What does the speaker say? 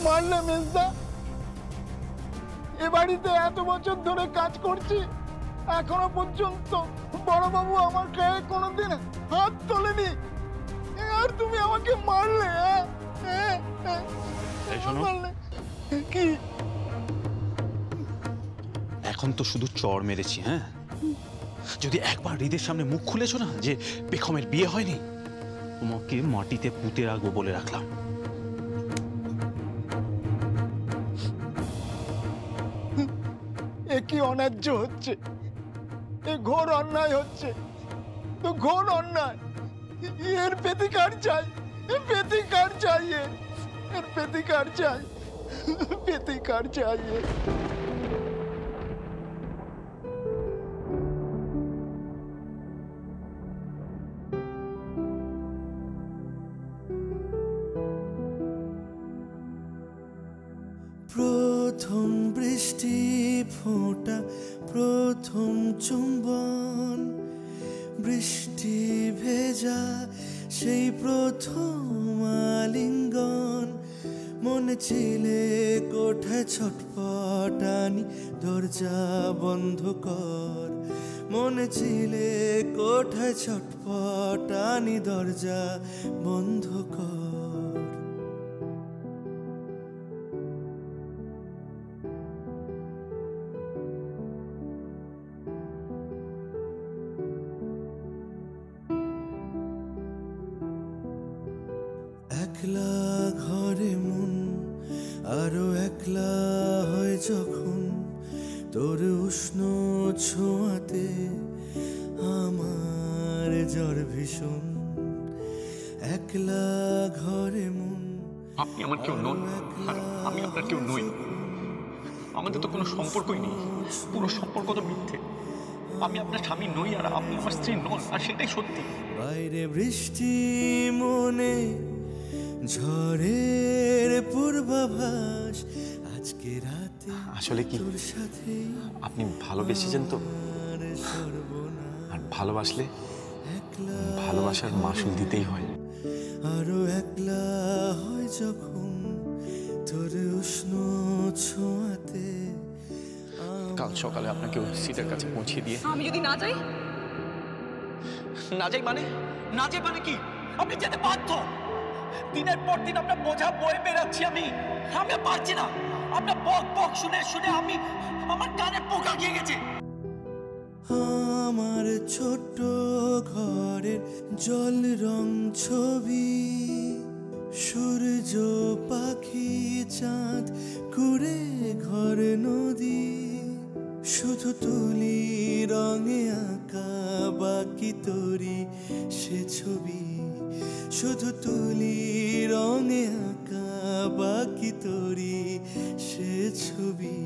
মারলে মেজদা? এ বাড়িতে এত বছর ধরে কাজ করছি, এখনো পর্যন্ত বড়বাবু আমার গায়ে কোনোদিন হাত তোলেনি, আর তুমি আমাকে মারলে? মারলে কি? এখন তো শুধু চড় মেরেছি, হ্যাঁ? যদি একবার হৃদের সামনে মুখ খুলেছো না যে পেখমের বিয়ে হয়নি, তোমাকে মাটিতে পুঁতে রাখবো বলে রাখলাম। এ কি অন্যায্য হচ্ছে, এ ঘোর অন্যায় হচ্ছে, তো ঘোর অন্যায়। এর প্রতিকার চাই, প্রতিকার চাই, এর প্রতিকার চাই, প্রতিকার চাই। প্রথম বৃষ্টি ফোঁটা, প্রথম চুম্বন, বৃষ্টি ভেজা সেই প্রথম আলিঙ্গন। মনে ছিলে কোঠায় ছটপটানি, দরজা বন্ধ কর। মনে ছিলে কোঠায় ছটপটানি, দরজা বন্ধ কর। একলা ঘরে মন আরো একলা হয় যখন, তোর উষ্ণ ছোঁয়াতে আমার জ্বর ভীষণ। একলা ঘরে মন। আপনি আমার কেউ নন, আর আমি আপনার কেউ নই। আমাদের তো কোনো সম্পর্কই নেই, পুরো সম্পর্ক তো মিথ্যে। আমি আপনার স্বামী নই, আর আপনি আমার স্ত্রী নন, আর সেটাই সত্যি। বাইরে বৃষ্টি, মনে ঝড়ের পূর্বাভাস, আজকে রাতে আসলে কি আপনি ভালোবেসেছেন তো, আর ভালোবাসলে ভালোবাসার মাসুল দিতেই হয়। আরো একলা হয় যখন তোর উষ্ণ ছোঁয়াতে। কাল সকালে আপনাকে সিটের কাছে পৌঁছে দিয়ে আমি যদি না যাই? না যাই মানে? না যাই মানে কি? আপনি যেতে বাধ্য। দিনের পর দিন আপনার বোঝা বয়ে বেড়াচ্ছি আমি পারছি না। আপনার বক বক শুনে শুনে আমার কানে পোকা গিয়ে গেছে। আমার ছোট্ট ঘরের জল রং ছবি, সূর্য পাখি চাঁদ কুড়ে ঘর নদী, শুধু তুলি রঙে আঁকা বাকি তোরি সে ছবি। শুধু তুলি রঙে আঁকা বাকি তোরি সে ছবি।